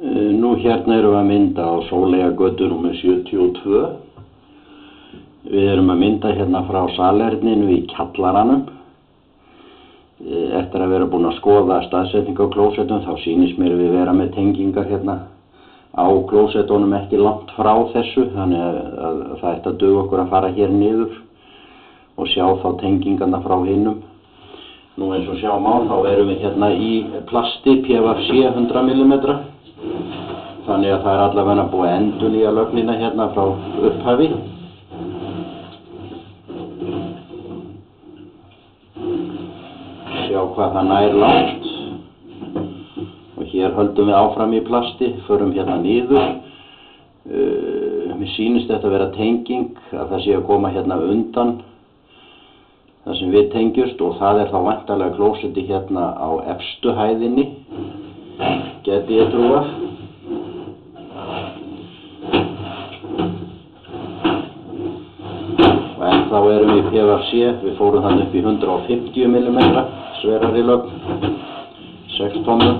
Nú hérna erum við að mynda á Sóleyjargötu númer 72. Við erum að mynda hérna frá salerninu í kjallaranum. Eftir að vera búin að skoða staðsetningu á klósettum þá sýnist mér við vera með tengingar hérna á klósettunum ekki langt frá þessu, þannig að það ætti að duga okkur að fara hér niður og sjá þá tengingarna frá hinnum. Nú eins og sjá má þá erum við hérna í plasti PVC 100 mm. Þannig að það allavega búið að endurnýja lögnina hérna frá upphafi. Sjá hvað það nær langt. Og hér höldum við áfram í plasti, förum hérna niður. Mér sýnist þetta að vera tenging, að það sé að koma hérna undan það sem við tengjumst, og það þá væntanlega klósetti hérna á efstu hæðinni, geti ég trúa. Og en þá erum við í PVC, við fórum þannig upp í 150 mm sverari lögn, 6 tonnu.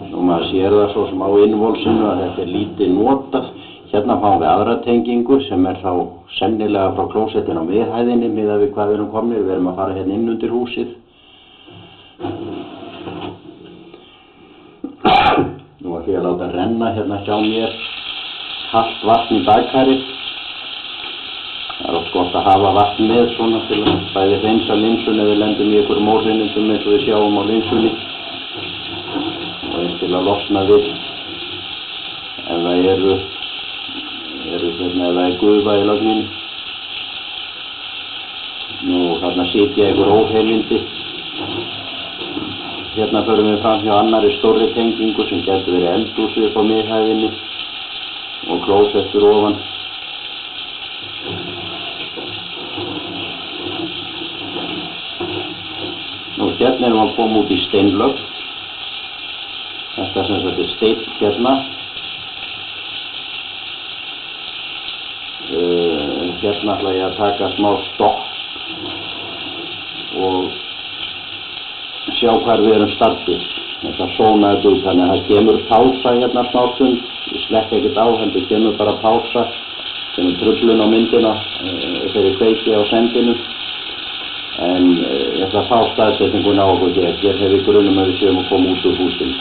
Nú maður sér það svo sem á innvolsinu að þetta lítið notað. Hérna fáum við aðra tengingu sem þá sennilega frá klósettin á miðhæðinni miðað við hvað við erum komnir. Við erum að fara hérna inn undir húsið. Nú ætlum ég að láta renna hérna hjá mér kalt vatn í baðkarið. Það oft gott að hafa vatn með svona til að bæði hreinsa linsun ef við lendum í einhverjum óhreinindum eins og við sjáum á linsunni. Og eins til að losna við ef það eru hérna ef það gufa í lögninni. Nú þarna sitja einhver óhreinindi. Hérna förum við fram hjá annarri stórri tengingu sem getur verið eldhúsið upp á miðhæðinni og klósettur ofan. Nú hérna erum við að koma út í steinlögn. Þetta sem sagt steinn hérna. Hérna ætla ég að taka smá stopp og sjá hvar við erum startið. Þetta sónaði út, þannig að það kemur pása hérna smá stund. Ég slekk ekkert á, heldur kemur bara pása, kemur truflun á myndina þegar ég kveiki á sendinu. En ég ætla að fá staðsetningun á okkur hér. Hér hef ég grunum að við séum að koma út úr húsinu.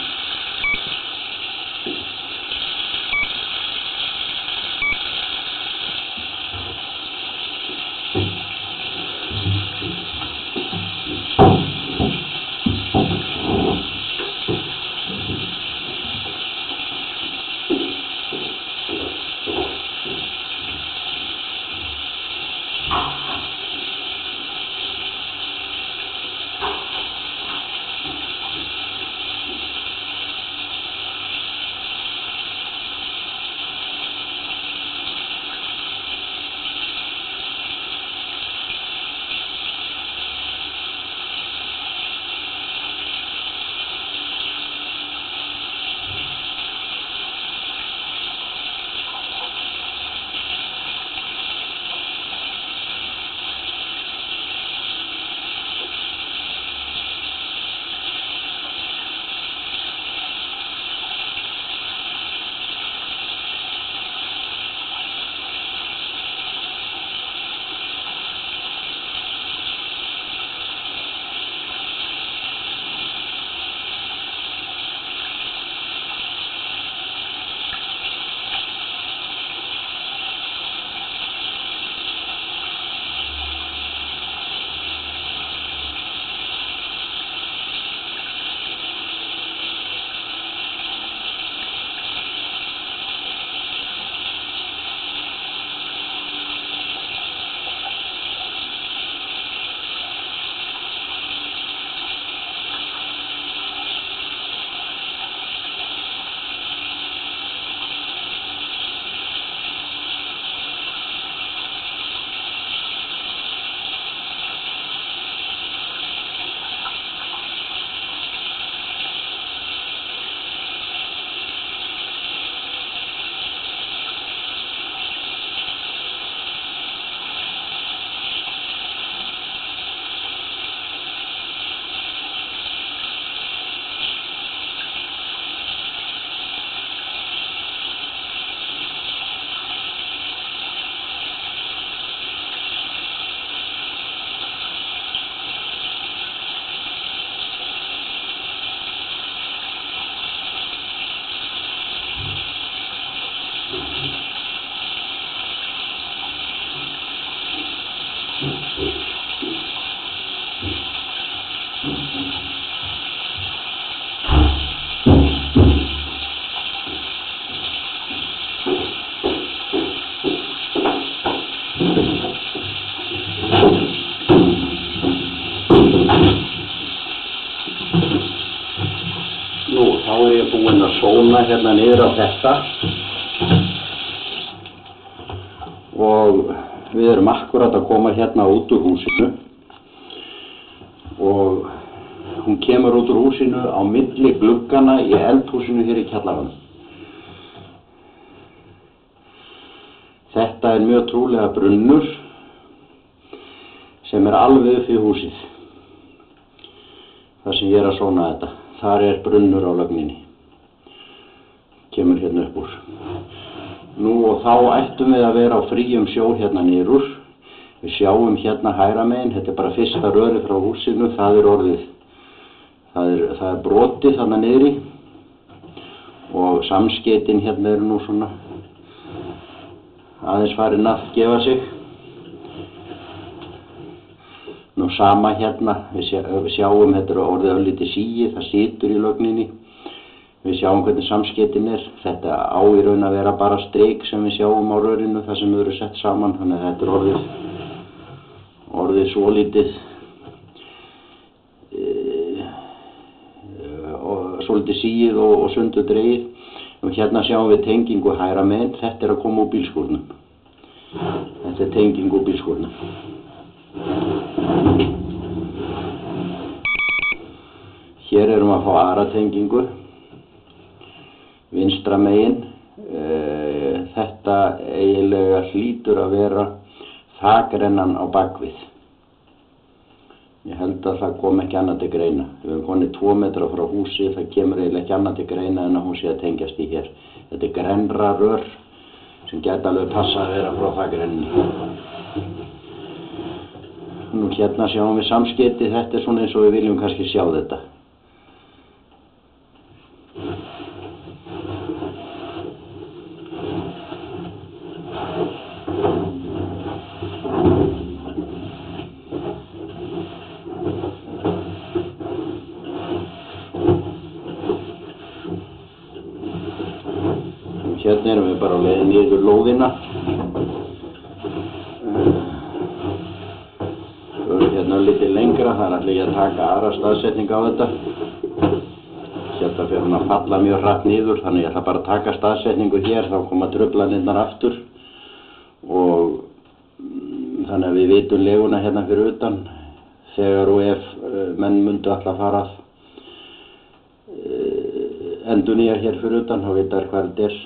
skóna hérna niður á þetta og við erum akkurat að koma hérna út úr húsinu og hún kemur út úr húsinu á milli gluggana í eldhúsinu hér í kjallaranum. Þetta er mjög trúlega brunnur sem er alveg upp í húsið. Þar sem ég er að sóna þetta. Þar er brunnur á lögninni. Kemur hérna upp úr. Nú og þá ættum við að vera á fríum sjó hérna niður úr. Við sjáum hérna hægra megin, þetta er bara fyrsta röri frá húsinu, það er orðið. Það er brotið þarna niðri og samskeytin hérna eru nú svona aðeins farin að gefa sig. Nú sama hérna, við sjáum þetta er orðið örlítið síið, það situr í lögninni. Við sjáum hvernig samskeytin er. Þetta á í raun að vera bara strik sem við sjáum á rörinu þar sem þau eru sett saman. Þannig að þetta er orðið svolítið síið og sundur dregið. Og hérna sjáum við tengingu hægra megin. Þetta er að koma úr bílskúrnum. Þetta er tenging úr bílskúrnum. Hér erum við að fá aðra tengingu. Vinstra megin. Þetta eiginlega hlýtur að vera þakrennan á bakvið. Ég held að það kom ekki annað til greina. Við erum konið 2 metra frá húsi, það kemur eiginlega ekki annað til greina en að hún sé að tengjast í hér. Þetta er grennra rör sem geta alveg passa að vera frá þakrenninni. Nú hérna sjáum við samskeytið, þetta er svona eins og við viljum kannski sjá þetta. Hérna erum við bara á leið niður lóðina. Svo erum við hérna litið lengra, þar ætla ég að taka aðra staðsetning á þetta. Hérna fer hún að falla mjög hratt niður, þannig ég ætla bara að taka staðsetningu hér, þá koma truflanirnar aftur. Og þannig að við vitum leguna hérna fyrir utan, þegar og ef menn myndu alltaf fara að endurnýja hér fyrir utan, þá vita þær hvað þetta er.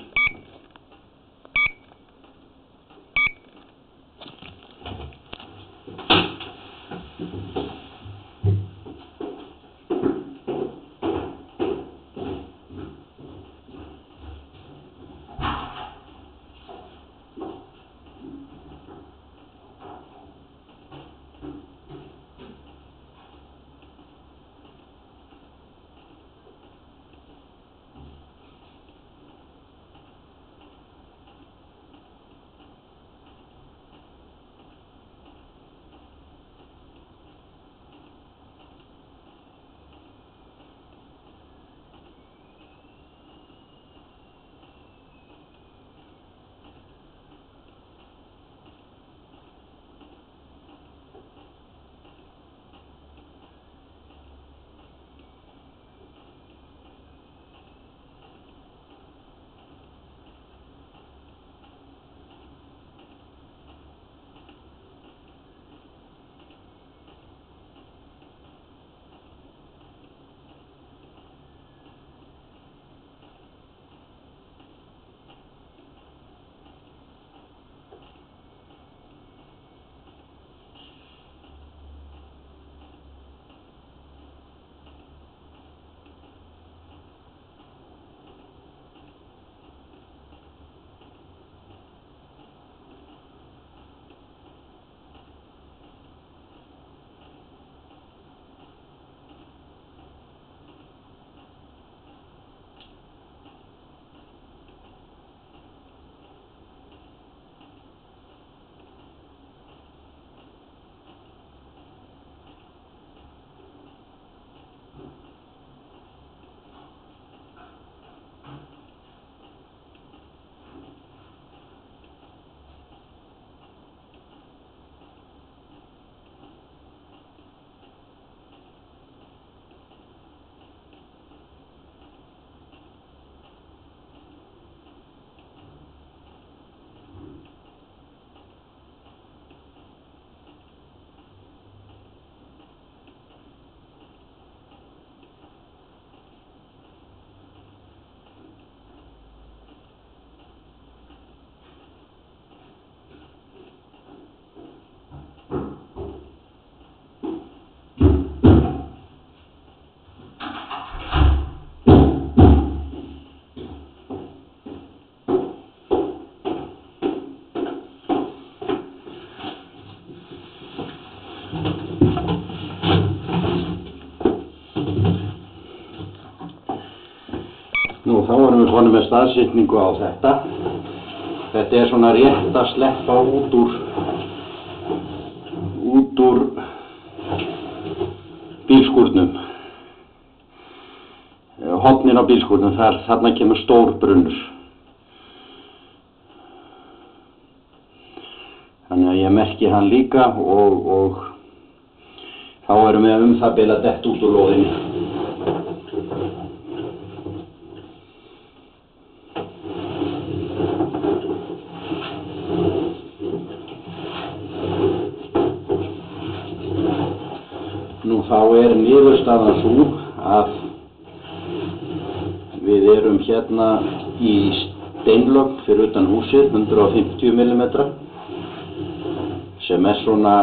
erum við konum með staðsetningu á þetta. Þetta svona rétt að sleppa út úr bílskúrnum. Hornin á bílskúrnum, þarna kemur stór brunnur. Þannig að ég merki hann líka og þá erum við það bil að detta út úr lóðinni. Nú þá niðurstaðan sú að við erum hérna í steinlögn fyrir utan húsið, 150 mm, sem svona,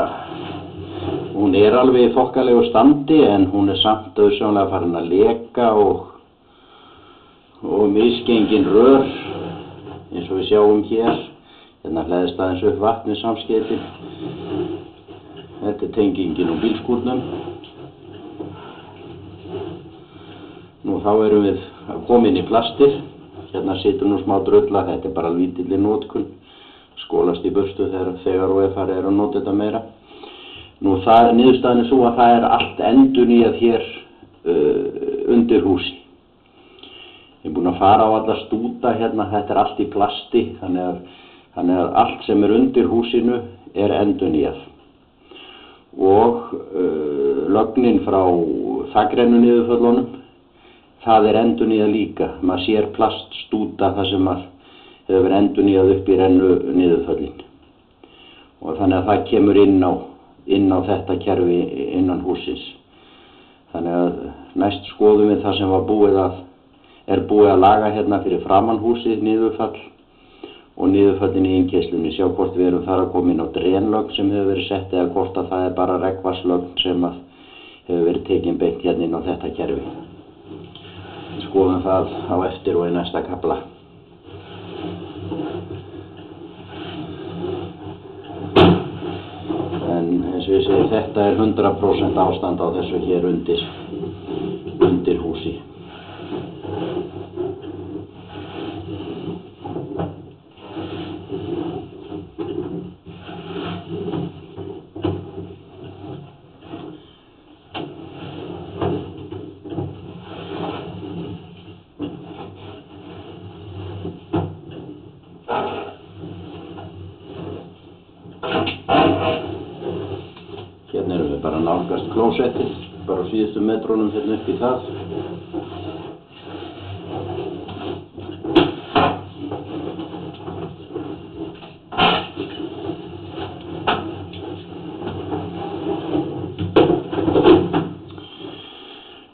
hún alveg í þokkalegu standi en hún samt auðsjónlega farin að leka og misgengin rör, eins og við sjáum hér. Hérna hleðst aðeins upp vatnið samskeytin. Þetta tengingin úr bílskúrnum. Nú þá erum við komin í plastir. Hérna situr nú smá drulla, þetta bara lítilli notkun. Skólast í burtu þegar og farið að nota þetta meira. Nú niðurstaðan svo að það allt endurnýjað hér undir húsi. Ég búinn að fara á alla stúta hérna, þetta allt í plasti, þannig að allt sem undir húsinu endurnýjað. Og lögnin frá þakrennu niðurföllunum, það endurnýjað líka. Maður sér plaststúta þar sem hefur verið endurnýjað upp í rennu niðurföllin. Og þannig að það kemur inn á þetta kerfi innan húsins. Þannig að næst skoðum við það sem búið að laga hérna fyrir framan húsið, niðurfall og niðurfallin í innkeyslunni. Sjá hvort við erum þar að koma inn á drenlögn sem hefur verið sett eða hvort að það bara regnvatnslögn sem hefur verið tekin beint hérna inn á þetta kerfi. Skoðum það á eftir og í næsta kafla. En eins og ég segi, þetta 100% ástand á þessu hér undir húsi. Hérna erum við bara nálgast klósettið, bara á síðustu metrónum hérna upp í það.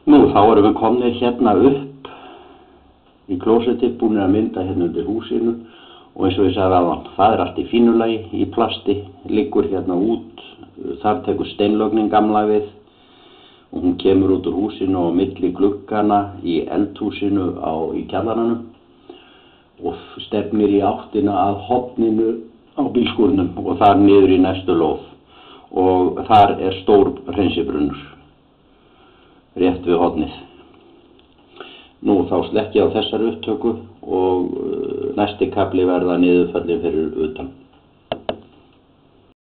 Nú þá erum við komnir hérna upp í klósettið, búin að mynda hérna undir húsinu og eins og ég sagði áðan, það allt í fínu lagi, í plasti, liggur hérna út. Þar tekur steinlögnin gamla við og hún kemur út úr húsinu og milli gluggana í eldhúsinu í kjallaranum og stefnir í áttina að horninu á bílskúrnum og þar niður í næstu lóð. Og þar stór hreinsibrunnur rétt við hornið. Nú þá slekk ég á þessari upptöku og næsti kafli verða niðurfallin fyrir utan.